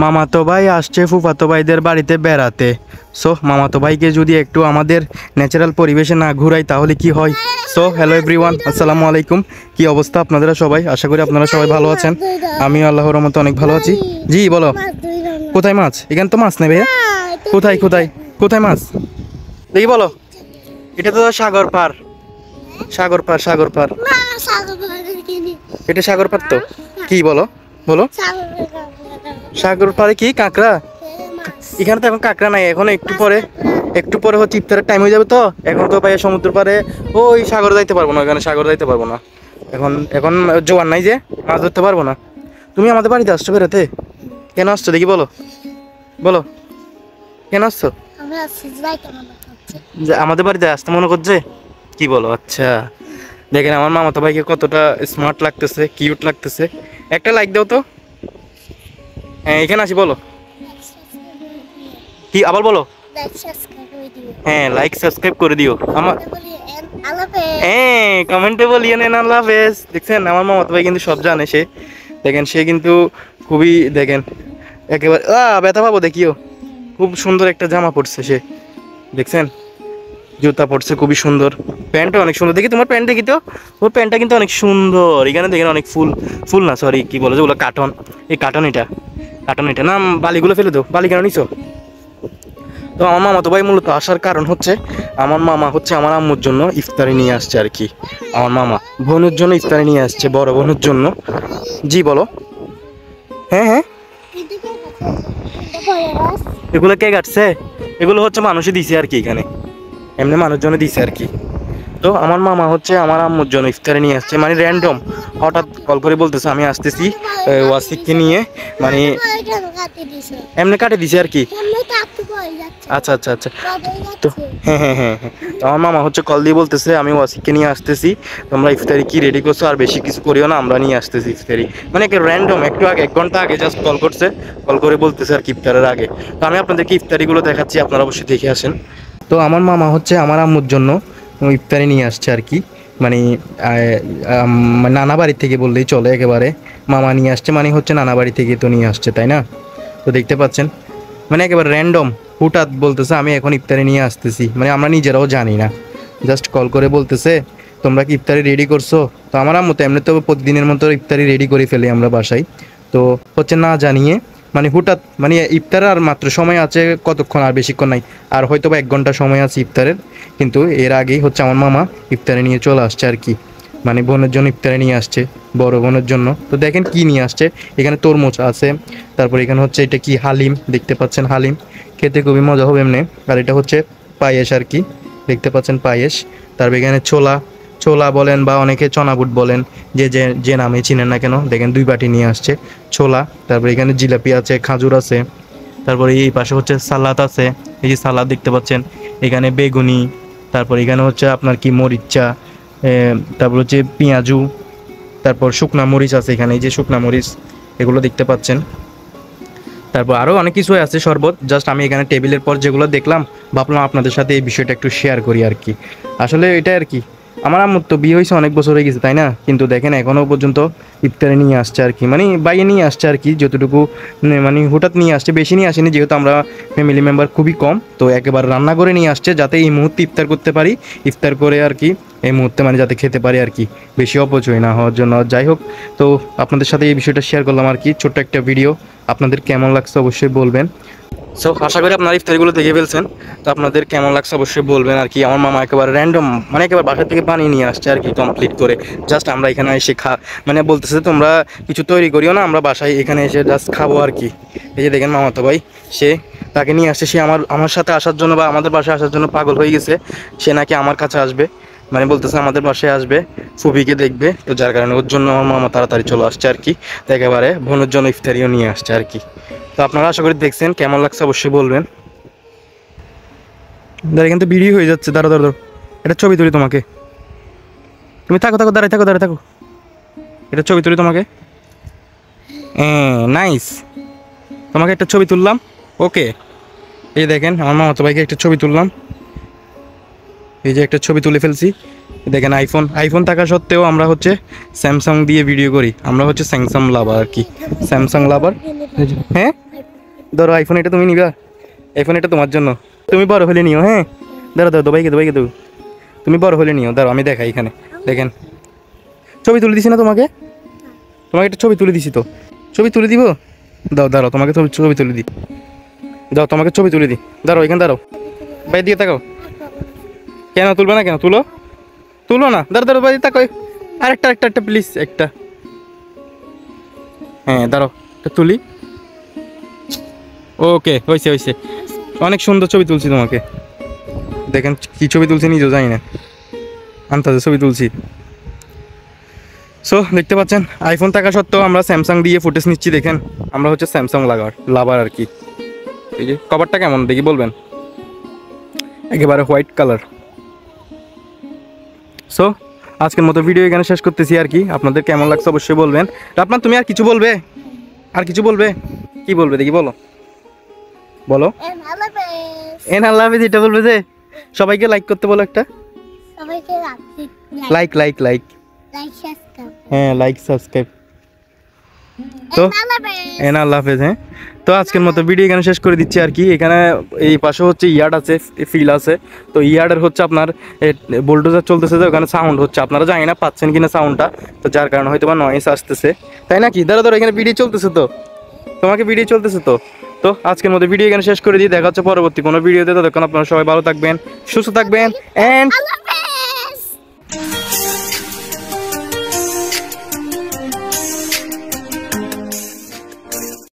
মামাতো ভাই আসছে ফুফাতো ভাইদের বাড়িতে বেড়াতে। সো মামাতো ভাইকে যদি একটু আমাদের ন্যাচারাল পরিবেশে না ঘুরাই তাহলে কি হয়। সো হ্যালো এভরিওয়ান, আসসালামু আলাইকুম। কি অবস্থা আপনারা সবাই? আশা করি আপনারা সবাই ভালো আছেন। আমি আল্লাহর রহমতে অনেক ভালো আছি। জি বলো, কোথায় মাছ? এখানে তো মাছ নেই ভাইয়া। কোথায় কোথায় কোথায় মাছ দেখি বলো। এটা তো সাগর পার, সাগর পার, সাগর পার। এটা সাগর পার তো। কি বলো বলো, সাগর পারে কি কাঁকড়া? এখানে তো এখন কাঁকড়া নাই, এখন একটু পরে হচ্ছে ইফতারের টাইম হয়ে যাবে। তো এখন তো ভাই সমুদ্র পারে ওই সাগর যাইতে পারবো না, ওখানে সাগর যাইতে পারবো না। এখন এখন জোয়ার নাই যে মাছ ধরতে পারবো না। তুমি আমাদের বাড়িতে আসছো বেরোতে, কেন আসছো দেখি বলো বলো, কেন আসছো? আমাদের বাড়িতে আসতে মনে করছে, কি বলো? আচ্ছা দেখেন আমার মামাতো ভাইকে কতটা স্মার্ট লাগতেছে, কিউট লাগতেছে। একটা লাইক দাও তো। হ্যাঁ এখানে আসি বলো, কি আবার বলো। হ্যাঁ লাইক সাবস্ক্রাইব করে দিও আমার। হ্যাঁ কমেন্টে বলিয়েন আল্লাহ হাফেজ। দেখছেন আমার মামাতো ভাই কিন্তু সব জানে সে। দেখেন সে কিন্তু খুবই, দেখেন একেবারে ব্যথা পাবো দেখিও। খুব সুন্দর একটা জামা পরছে সে, দেখছেন জুতা পরছে খুবই সুন্দর, প্যান্টটা অনেক সুন্দর। দেখি তোমার প্যান্ট দেখি তো, ওর প্যান্টটা কিন্তু অনেক সুন্দর। এখানে দেখেন অনেক ফুল, ফুল না সরি কি বলে যেগুলো কার্টন, এই কার্টন এটা না। বালিগুলো ফেলে দো, বালি কেন নিছো? তো আমার মামাতো ভাই মূলত আসার কারণ হচ্ছে আমার মামা হচ্ছে আমার আম্মুর জন্য ইফতারি নিয়ে আসছে আর কি। আমার মামা বোনের জন্য ইফতারি নিয়ে আসছে, বড় বোনের জন্য। জি বলো। হ্যাঁ হ্যাঁ, এগুলো কে কাটছে? এগুলো হচ্ছে মানুষই দিছে আর কি, এখানে এমনি মানুষজনে দিছে আর কি। তো আমার মামা হচ্ছে আমার আম্মুর জন্য ইফতারি নিয়ে আসছে, মানে র্যান্ডম হঠাৎ কল করে বলতেছে আমি আসতেছি ওয়াসিককে নিয়ে, মানে এমনি কাটে দিছে আর কি। আচ্ছা আচ্ছা আচ্ছা। তো হ্যাঁ হ্যাঁ হ্যাঁ হ্যাঁ, তো আমার মামা হচ্ছে কল দিয়ে বলতেছে আমি ওয়াসিককে নিয়ে আসতেছি, তোমরা ইফতারি কি রেডি করছো, আর বেশি কিছু করিও না, আমরা নিয়ে আসতেছি ইফতারি। মানে র্যান্ডম একটু আগে 1 ঘন্টা আগে জাস্ট কল করছে, কল করে বলতেছে আর কি ইফতারের আগে। তো আমি আপনাদেরকে ইফতারিগুলো দেখাচ্ছি, আপনারা অবশ্যই দেখে আসেন। তো আমার মামা হচ্ছে আমার আম্মুর জন্য ইফতারি নিয়ে আসছে আর কি, মানে নানা বাড়ি থেকে বললেই চলে, একেবারে মামা নিয়ে আসছে মানে হচ্ছে নানা বাড়ি থেকে তো নিয়ে আসছে, তাই না? তো দেখতে পাচ্ছেন মানে একেবারে র্যান্ডম হুটাৎ বলতেছে আমি এখন ইফতারি নিয়ে আসতেছি, মানে আমরা নিজেরাও জানি না, জাস্ট কল করে বলতেছে তোমরা কি ইফতারি রেডি করছো? তো আমার আম্মু তো এমনি তো প্রতিদিনের মতো ইফতারি রেডি করে ফেলি আমরা বাসায়। তো হচ্ছে না জানিয়ে মানে হুটাৎ, মানে ইফতারের আর মাত্র সময় আছে কতক্ষণ, আর বেশিক্ষণ নাই, আর হয়তো বা 1 ঘন্টা সময় আছে ইফতারের। কিন্তু এর আগেই হচ্ছে আমার মামা ইফতারি নিয়ে চলে আসছে আর কি, মানে বোনের জন্য ইফতারি নিয়ে আসছে, বড় বোনের জন্য। তো দেখেন কি নিয়ে আসছে, এখানে তরমুজ আছে, তারপর এখানে হচ্ছে এটা কি হালিম, দেখতে পাচ্ছেন হালিম, খেতে খুবই মজা হবে এমনি। আর এটা হচ্ছে পায়েস আর কি, দেখতে পাচ্ছেন পায়েস। তারপর এখানে ছোলা, ছোলা বলেন বা অনেকে চনাবুট বলেন, যে যে যে নামে চিনেন না কেন, দেখেন 2 বাটি নিয়ে আসছে ছোলা। তারপর এখানে জিলাপি আছে, খাজুর আছে, তারপরে এই পাশে হচ্ছে সালাদ আছে, এই যে সালাদ দেখতে পাচ্ছেন, এখানে বেগুনি, তারপর এখানে হচ্ছে আপনার কি মরিচা, তারপর হচ্ছে পেঁয়াজু, তারপর শুকনা মরিচ আছে এখানে, এই যে শুকনা মরিচ এগুলো দেখতে পাচ্ছেন। তারপর আরও অনেক কিছু আছে, শরবত। জাস্ট আমি এখানে টেবিলের পর যেগুলো দেখলাম ভাবলাম আপনাদের সাথে এই বিষয়টা একটু শেয়ার করি আর কি। আসলে এটা আর কি, আমার আম্মুর তো বিয়ে হয়েছে অনেক বছর হয়ে গেছে তাই না, কিন্তু দেখেন এখনও পর্যন্ত ইফতারে নিয়ে আসছে আর কি, মানে বাইরে নিয়ে আসছে আর কি, যতটুকু মানে হুঠাৎ নিয়ে আসছে, বেশি নিয়ে আসেনি যেহেতু আমরা ফ্যামিলি মেম্বার খুবই কম। তো একেবারে রান্না করে নিয়ে আসছে যাতে এই মুহূর্তে ইফতার করতে পারি, ইফতার করে আর কি এই মুহূর্তে মানে যাতে খেতে পারি আর কি, বেশি অপচয় না হওয়ার জন্য। যাই হোক, তো আপনাদের সাথে এই বিষয়টা শেয়ার করলাম আর কি, ছোট্ট একটা ভিডিও। আপনাদের কেমন লাগছে অবশ্যই বলবেন। সো আশা করি আপনারা ইফতারিগুলো দেখে ফেলছেন, তো আপনাদের কেমন লাগছে অবশ্যই বলবেন আর কি। আমার মামা একেবারে র্যান্ডম মানে একেবারে বাসা থেকে বানিয়ে নিয়ে আসছে আর কি, কমপ্লিট করে। জাস্ট আমরা এখানে এসে মানে বলতেছে তোমরা কিছু তৈরি করিও না, আমরা বাসায় এখানে এসে জাস্ট খাবো আর কি। এই যে দেখেন মামাতো ভাই, সে তাকে নিয়ে আসছে, সে আমার সাথে আসার জন্য বা আমাদের বাসায় আসার জন্য পাগল হয়ে গেছে। সে নাকি আমার কাছে আসবে, মানে বলতেছে আমাদের বাসায় আসবে, ফুবিকে দেখবে। তো যার কারণে ওর জন্য আমার মামা তাড়াতাড়ি চলে আসছে আর কি, তো একেবারে বোনের জন্য ইফতারিও নিয়ে আসছে আর কি। তো আপনারা আশা করি দেখছেন, কেমন লাগছে অবশ্যই বলবেন। দাঁড়িয়ে কিন্তু ভিডিও হয়ে যাচ্ছে, দাঁড়ো দাঁড়ো, এটা ছবি তুলি তোমাকে, তুমি থাকো থাকো, দাঁড়াই থাকো, দাঁড়াই থাকো, এটা ছবি তুলি তোমাকে। নাইস, তোমাকে একটা ছবি তুললাম। ওকে, এই দেখেন আমার মামাতো ভাইকে একটা ছবি তুললাম, এই যে একটা ছবি তুলে ফেলছি। দেখেন আইফোন থাকা সত্ত্বেও আমরা হচ্ছে স্যামসাং দিয়ে ভিডিও করি, আমরা হচ্ছে স্যামসাং লাভার আর কি, স্যামসাং লাভার। হ্যাঁ ধরো আইফোন, এটা তুমি নিবা, আইফোন এটা তোমার জন্য, তুমি বড় হলে নিও। হ্যাঁ দাঁড়ো দাঁড়ো, ভাইকে ভাইকে দেবো, তুমি বড় হলে নিও। দাঁড়ো আমি দেখাই এখানে, দেখেন ছবি তুলে দিছি না তোমাকে, তোমাকে একটা ছবি তুলে দিছি তো, ছবি তুলে দিব। দাও দাঁড়াও, তোমাকে ছবি তুলে দিই, দাও তোমাকে ছবি তুলে দিই। দাঁড়াও এখানে দাঁড়াও, ভাই দিয়ে তাকাও। কেন তুলবে না, কেন তুলো, তুলো না, দাঁড়ো দাঁড়ো ভাই তাকাও। আরেকটা একটা একটা প্লিজ একটা। হ্যাঁ দাঁড়াও একটা তুলি। ওকে হয়েছে হয়েছে, অনেক সুন্দর ছবি তুলছি তোমাকে। দেখেন কি ছবি তুলছি নিজেও জানি না, আন্তাজে ছবি তুলছি। সো দেখতে পাচ্ছেন আইফোন থাকা সত্ত্বেও আমরা স্যামসাং দিয়ে ফুটেজ নিচ্ছি। দেখেন আমরা হচ্ছে স্যামসাং লাভার আর কি। এই যে কভারটা কেমন দেখি বলবেন, একেবারে হোয়াইট কালার। সো আজকের মতো ভিডিও এখানে শেষ করতেছি আর কি। আপনাদের কেমন লাগছে অবশ্যই বলবেন। আপনার তুমি আর কিছু বলবে, আর কিছু বলবে, কি বলবে দেখি বলো, বলো। আল্লাহ হাফেজ এটা বলবে যে, সবাইকে লাইক করতে বলো একটা, সবাইকে লাইক লাইক লাইক, সাবস্ক্রাইব। হ্যাঁ লাইক সাবস্ক্রাইব। তো আল্লাহ হাফেজ। হ্যাঁ তো আজকের মতো ভিডিও এখানে শেষ করে দিচ্ছি আর কি। এখানে এই পাশে হচ্ছে ইয়ার্ড আছে, ফিল আছে। তো ইয়ার্ডের হচ্ছে আপনার বোল্ডোজার চলতেছে, যে ওখানে সাউন্ড হচ্ছে, আপনারা জানি না পাচ্ছেন কিনা সাউন্ডটা, তো যার কারণে হয়তো বা নয়েস আসতেছে, তাই না কি? দাঁড়া ধরো এখানে ভিডিও চলতেছে তো, তোমাকে ভিডিও চলতেছে তো। তো আজকের মতো ভিডিও এখানে শেষ করে দিই, দেখা হচ্ছে পরবর্তী কোনো ভিডিওতে। ততক্ষণ আপনারা সবাই ভালো থাকবেন, সুস্থ থাকবেন, অ্যান্ড